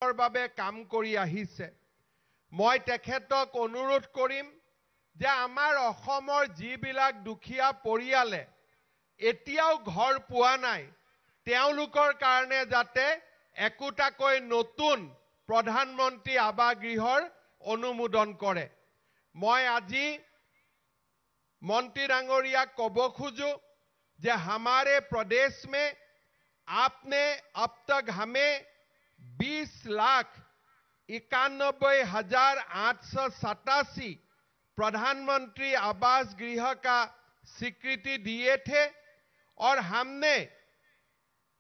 বাবে কাম কৰি আহিছে। মই তেখেতক অনুৰোধ কৰিম যে আমাৰ অসমৰ যিবিলাক দুখীয়া পৰিয়ালে এতিয়াও ঘৰ পোৱা নাই তেওঁলোকৰ কাৰণে যাতে একোটাকৈ নতুন প্ৰধানমন্ত্ৰী আৱাস গৃহৰ অনুমোদন কৰে। মই আজি मंत्री डांगरिया कब खोजो जे हमारे प्रदेश में आपने अब तक हमें 20,91,887 प्रधानमंत्री आवास गृह का स्वीकृति दिए थे और हमने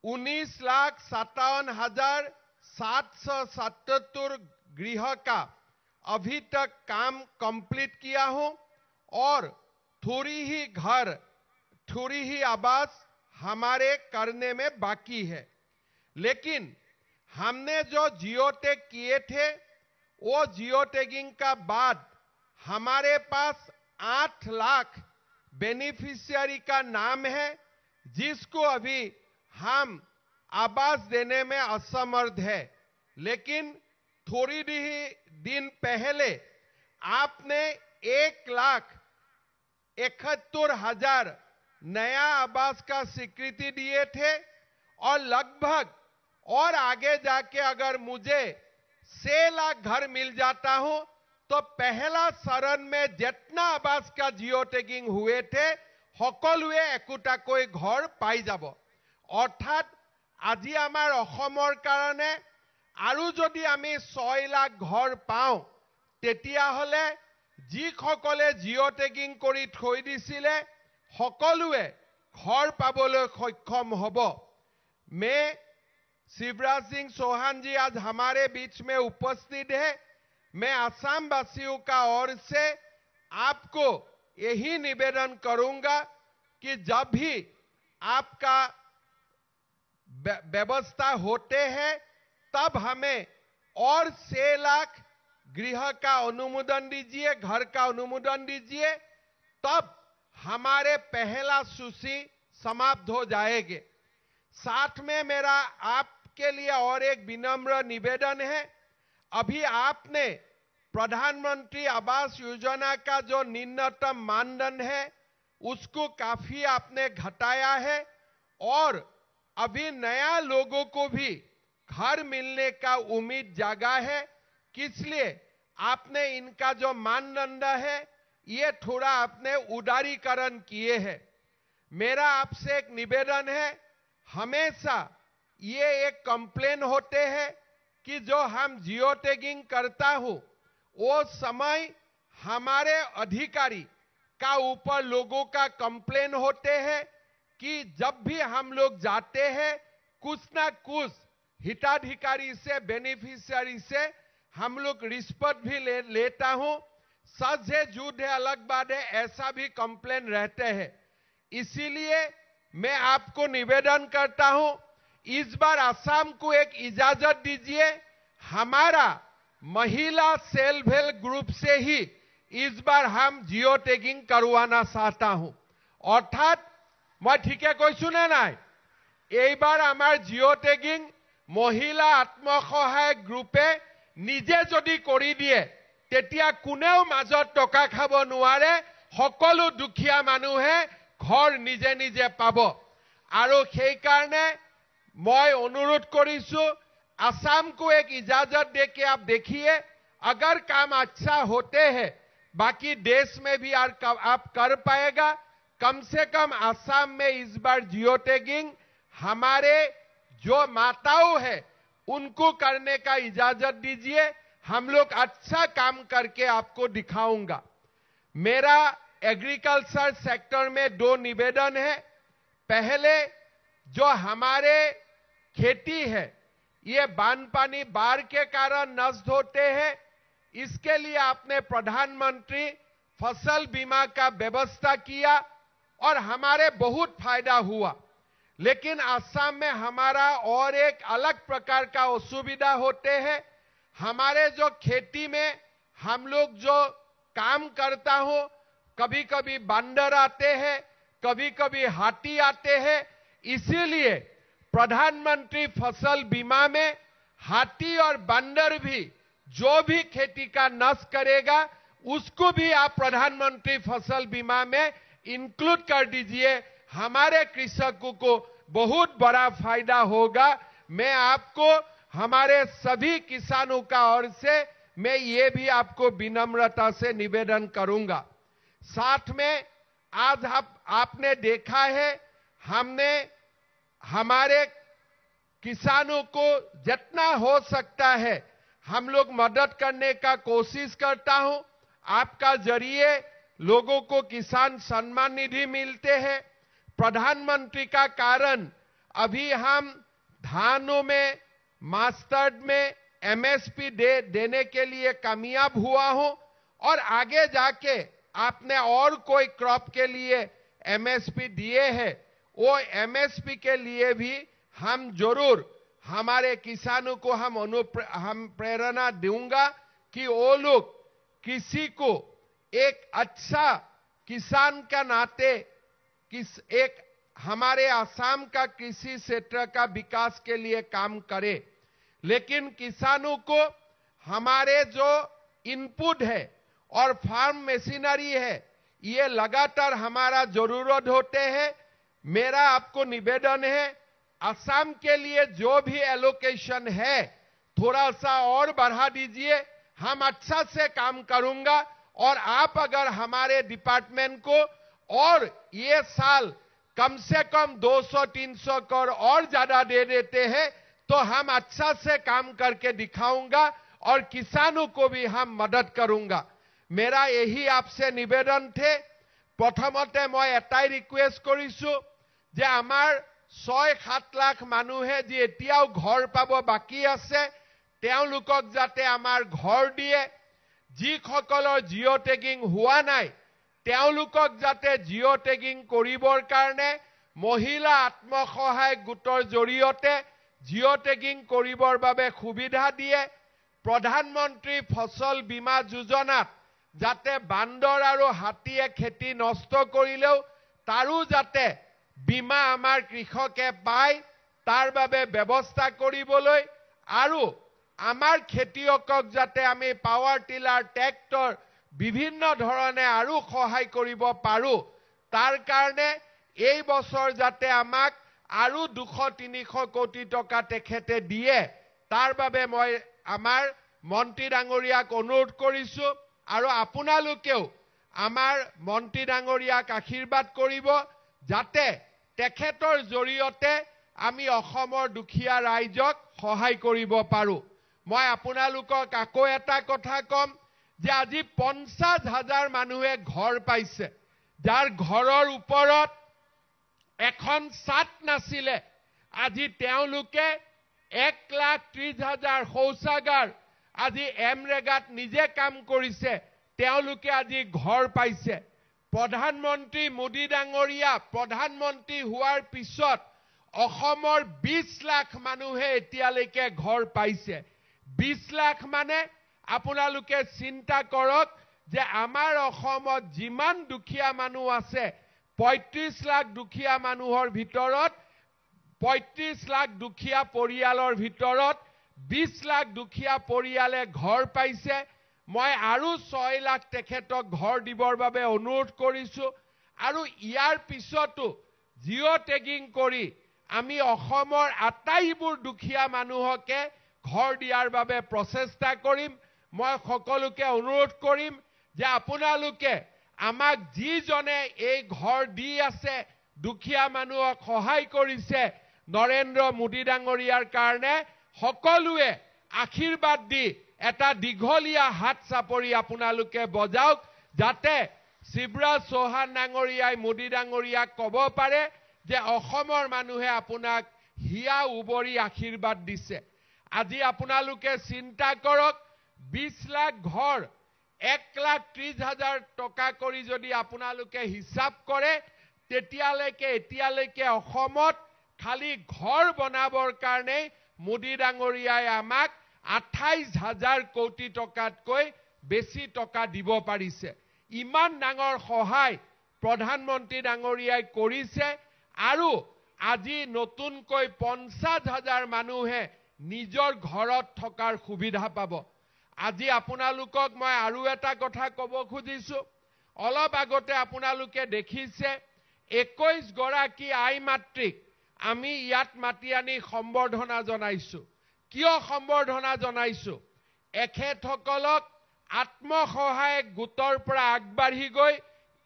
19,57,777 गृह का अभी तक काम कंप्लीट किया हूं और थोड़ी ही आवास हमारे करने में बाकी है। लेकिन हमने जो जियो टैग किए थे वो जियो टैगिंग का बाद हमारे पास 8 लाख बेनिफिशियरी का नाम है जिसको अभी हम आवास देने में असमर्थ है। लेकिन थोड़ी ही दिन पहले आपने 1,71,000 नया आवास का स्वीकृति दिए थे और लगभग और आगे जाके अगर मुझे 6 लाख घर मिल जाता हूं तो पहला चरण में जितना आवास का जियो टैगिंग हुए थे सकलोए एकোटाকৈ घर पाई যাব। अर्थात আজি আমাৰ অসমৰ কাৰণে আৰু যদি আমি 6 লাখ ঘৰ পাওঁ তেতিয়াহলে যিসকলে জিও ট্যাগিং কৰি থৈ দিছিলে সকলোৱে ঘৰ পাবলৈ সক্ষম হ'ব। मैं शिवराज सिंह चौहान जी आज हमारे बीच में उपस्थित है। मैं असम वासियों का ओर से आपको यही निवेदन करूंगा कि जब भी आपका व्यवस्था होते हैं तब हमें और 6 लाख गृह का अनुमोदन दीजिए, घर का अनुमोदन दीजिए, तब हमारे पहला सूची समाप्त हो जाएंगे। साथ में मेरा आपके लिए और एक विनम्र निवेदन है। अभी आपने प्रधानमंत्री आवास योजना का जो न्यूनतम मानदंड है उसको काफी आपने घटाया है और अभी नया लोगों को भी घर मिलने का उम्मीद जागा है। इसलिए आपने इनका जो मानदंड है ये थोड़ा आपने उदारीकरण किए हैं। मेरा आपसे एक निवेदन है, हमेशा ये एक कंप्लेन होते हैं कि जो हम जियो टैगिंग करता हूं वो समय हमारे अधिकारी का ऊपर लोगों का कंप्लेन होते हैं कि जब भी हम लोग जाते हैं कुछ ना कुछ हिताधिकारी से बेनिफिशियरी से हम लोग रिश्वत भी लेता हूं। सच है झूठ है अलग बात है, ऐसा भी कंप्लेन रहते हैं। इसीलिए मैं आपको निवेदन करता हूं इस बार असम को एक इजाजत दीजिए। हमारा महिला सेल्फ हेल्प ग्रुप से ही इस बार हम जियो टैगिंग करवाना चाहता हूं। अर्थात मैं ठीके কৈছো না নাই, এইবাৰ আমাৰ জিও ট্যাগিং মহিলা আত্মসহায়ক গ্ৰুপে নিজে যদি কৰি দিয়ে তেতিয়া কোনেও মাজত টকা খাব নোৱাৰে, সকলো দুখীয়া মানুহে ঘৰ নিজে নিজে পাব। আৰু সেই কাৰণে मैं अनुरोध करिसु असम को एक इजाजत दे के आप देखिए, अगर काम अच्छा होते हैं बाकी देश में भी आप कर पाएगा। कम से कम असम में इस बार जियो टैगिंग हमारे जो माताओं है उनको करने का इजाजत दीजिए। हम लोग अच्छा काम करके आपको दिखाऊंगा। मेरा एग्रीकल्चर सेक्टर में 2 निवेदन है। पहले जो हमारे खेती है ये बानपानी बाढ़ के कारण नष्ट होते हैं, इसके लिए आपने प्रधानमंत्री फसल बीमा का व्यवस्था किया और हमारे बहुत फायदा हुआ। लेकिन असम में हमारा और एक अलग प्रकार का असुविधा होते हैं। हमारे जो खेती में हम लोग जो काम करता हो कभी कभी बंदर आते हैं, कभी कभी हाथी आते हैं। इसीलिए प्रधानमंत्री फसल बीमा में हाथी और बंदर भी जो भी खेती का नष्ट करेगा उसको भी आप प्रधानमंत्री फसल बीमा में इंक्लूड कर दीजिए। हमारे कृषकों को बहुत बड़ा फायदा होगा। मैं आपको हमारे सभी किसानों का ओर से मैं ये भी आपको विनम्रता से निवेदन करूंगा। साथ में आज आपने देखा है हमने हमारे किसानों को जितना हो सकता है हम लोग मदद करने का कोशिश करता हूं। आपका जरिए लोगों को किसान सम्मान निधि मिलते हैं। प्रधानमंत्री का कारण अभी हम धानों में मस्टर्ड में एमएसपी देने के लिए कामयाब हुआ हूं और आगे जाके आपने और कोई क्रॉप के लिए एमएसपी दिए हैं, वो एमएसपी के लिए भी हम जरूर हमारे किसानों को हम प्रेरणा दूंगा कि वो लोग किसी को एक अच्छा किसान का नाते एक हमारे असम का कृषि क्षेत्र का विकास के लिए काम करे। लेकिन किसानों को हमारे जो इनपुट है और फार्म मशीनरी है ये लगातार हमारा जरूरत होते हैं। मेरा आपको निवेदन है असम के लिए जो भी एलोकेशन है थोड़ा सा और बढ़ा दीजिए। हम अच्छा से काम करूंगा और आप अगर हमारे डिपार्टमेंट को और ये साल कम से कम 200-300 करोड़ और ज्यादा दे देते हैं तो हम अच्छा से काम करके दिखाऊंगा और किसानों को भी हम मदद करूंगा। मेरा यही आपसे निवेदन थे। प्रथमते मैं एटाई रिक्वेस्ट करिছো जे आमार 6-7 लाख मानुहे जे एतियाও घर पाब बाकी आछे তেওঁলোকক যাতে আমাৰ ঘৰ দিয়ে। যিসকলৰ জিঅ' টেগিং হোৱা নাই তেওঁলোকক যাতে জিঅ' টেগিং কৰিবৰ কাৰণে মহিলা আত্মসহায়ক গোটৰ জৰিয়তে জিঅ' টেগিং কৰিবৰ বাবে সুবিধা দিয়ে। প্ৰধানমন্ত্ৰী ফসল বীমা যোজনাত যাতে বান্দৰ আৰু হাতীয়ে খেতি নষ্ট কৰিলেও তাৰো যাতে বীমা আমাৰ কৃষকে পায় তাৰ বাবে ব্যৱস্থা কৰিবলৈ আৰু আমাৰ খেতিয়কক যাতে আমি পাৱাৰ টিলাৰ ট্ৰেক্টৰ বিভিন্ন ধৰণে আৰু সহায় কৰিব পাৰো তাৰ কাৰণে এই বছৰ যাতে আমাক আৰু 200-300 কোটি টকা তেখেতে দিয়ে তাৰ বাবে মই আমাৰ মন্ত্ৰী ডাঙৰীয়াক অনুৰোধ কৰিছো আৰু আপোনালোকেও আমাৰ মন্ত্ৰী ডাঙৰীয়াক আশীৰ্বাদ কৰিব যাতে তেখেতৰ জৰিয়তে আমি অসমৰ দুখীয়া ৰাইজক সহায় কৰিব পাৰো। মই আপোনালোকক আকৌ এটা কথা কম যে আজি 50,000 মানুহে ঘৰ পাইছে যাৰ ঘৰৰ ওপৰত এখন ছাদ নাছিলে। আজি তেওঁলোকে 1,30,000 শৌচাগাৰ আজি এমৰেগাত নিজে কাম কৰিছে তেওঁলোকে আজি ঘৰ পাইছে। প্ৰধানমন্ত্ৰী মোদী ডাঙৰীয়া প্ৰধানমন্ত্ৰী হোৱাৰ পিছত অসমৰ 20 লাখ মানুহে এতিয়ালৈকে ঘৰ পাইছে। 20 লাখ মানে আপোনালোকে চিন্তা কৰক যে আমাৰ অসমত যিমান দুখীয়া মানুহ আছে 35 লাখ দুখীয়া মানুহৰ ভিতৰত 35 লাখ দুখীয়া পৰিয়ালৰ ভিতৰত 20 লাখ দুখীয়া পৰিয়ালে ঘৰ পাইছে। মই আৰু 6 লাখ তেখেতক ঘৰ দিবৰ বাবে অনুৰোধ কৰিছো আৰু ইয়াৰ পিছতো জিঅ' টেগিং কৰি আমি অসমৰ আটাইবোৰ দুখীয়া মানুহকে ঘৰ দিয়াৰ বাবে প্ৰচেষ্টা কৰিম। মই সকলোকে অনুৰোধ কৰিম যে আপোনালোকে আমাক যিজনে এই ঘৰ দি আছে দুখীয়া মানুহক সহায় কৰিছে নৰেন্দ্ৰ মোদী ডাঙৰীয়াৰ কাৰণে সকলোৱে আশীৰ্বাদ দি এটা দীঘলীয়া হাত চাপৰি আপোনালোকে বজাওক যাতে শিৱৰাজ চৌহান ডাঙৰীয়াই মোদী ডাঙৰীয়াক ক'ব পাৰে যে অসমৰ মানুহে আপোনাক হিয়া উবৰি আশীৰ্বাদ দিছে। আজি আপোনালোকে চিন্তা কৰক 20 লাখ ঘৰ 1,30,000 টকা কৰি যদি আপোনালোকে হিচাপ কৰে তেতিয়ালৈকে এতিয়ালৈকে অসমত খালি ঘৰ বনাবৰ কাৰণে মোদী ডাঙৰীয়াই আমাক 28,000 কোটি টকাতকৈ বেছি টকা দিব পাৰিছে। ইমান ডাঙৰ সহায় প্ৰধানমন্ত্ৰী ডাঙৰীয়াই কৰিছে আৰু আজি নতুনকৈ 50,000 মানুহে নিজৰ ঘৰত থকাৰ সুবিধা পাব। আজি আপোনালোকক মই আৰু এটা কথা ক'ব খুজিছো। অলপ আগতে আপোনালোকে দেখিছে 21 গৰাকী আই মাতৃক আমি ইয়াত মাতি আনি সম্বৰ্ধনা জনাইছো। কিয় সম্বৰ্ধনা জনাইছো? এখেতসকলক আত্মসহায়ক গোটৰ পৰা আগবাঢ়ি গৈ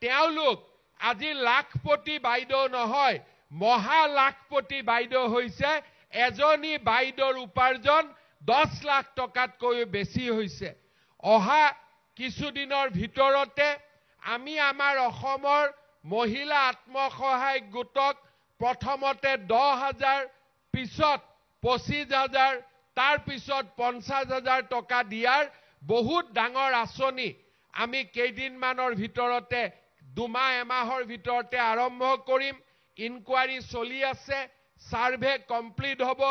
তেওঁলোক আজি লাখপতি বাইদেউ নহয়, মহা লাখপতি বাইদেউ হৈছে। এজনী বাইদেউৰ উপাৰ্জন 10 লাখ টকাতকৈ বেছি হৈছে। অহা কিছুদিনৰ ভিতৰতে আমি আমাৰ অসমৰ মহিলা আত্মসহায়ক গোটক প্ৰথমতে 10,000, পিছত 25,000, তাৰ পিছত 50,000 টকা দিয়াৰ বহুত ডাঙৰ আঁচনি আমি কেইদিনমানৰ ভিতৰতে 2 মাহ এমাহৰ ভিতৰতে আৰম্ভ কৰিম। ইনকুৱাৰী চলি আছে, সাৰ্ভে কমপ্লিট হ'ব।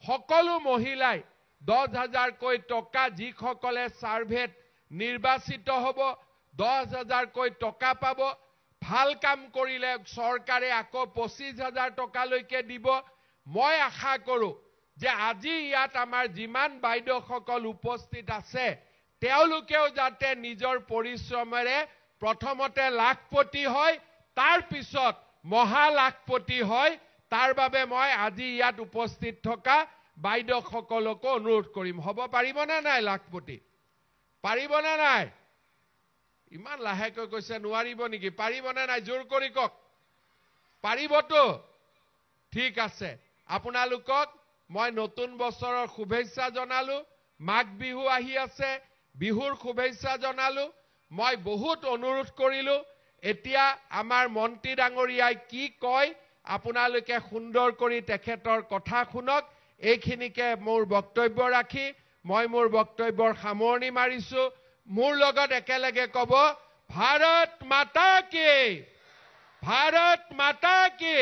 সকলো মহিলাই 10,000কৈ টকা, যিসকলে সাৰ্ভেত নিৰ্বাচিত হ'ব 10,000কৈ টকা পাব। ভাল কাম কৰিলে চৰকাৰে আকৌ 25,000 টকালৈকে দিব। মই আশা কৰোঁ যে আজি ইয়াত আমাৰ যিমান বাইদেউসকল উপস্থিত আছে তেওঁলোকেও যাতে নিজৰ পৰিশ্ৰমেৰে প্ৰথমতে লাখপতি হয়, তাৰ পিছত মহা লাখপতি হয়, তাৰ বাবে মই আজি ইয়াত উপস্থিত থকা বাইদেউসকলকো অনুৰোধ কৰিম। হ'ব পাৰিবনে নাই লাখপতি? পাৰিবনে নাই? ইমান লাহেকৈ কৈছে, নোৱাৰিব নেকি? পাৰিবনে নাই? জোৰ কৰি কওক। পাৰিবতো? ঠিক আছে। আপোনালোকক মই নতুন বছৰৰ শুভেচ্ছা জনালো। মাঘ বিহু আহি আছে, বিহুৰ শুভেচ্ছা জনালো। মই বহুত অনুৰোধ কৰিলো। এতিয়া আমাৰ মন্ত্ৰী ডাঙৰীয়াই কি কয় আপোনালোকে সুন্দৰ কৰি তেখেতৰ কথা শুনক। এইখিনিকে মোৰ বক্তব্য ৰাখি মই মোৰ বক্তব্যৰ সামৰণি মাৰিছো। মোৰ লগত একেলগে ক'ব, ভাৰত মাতা কি, ভাৰত মাতা কি।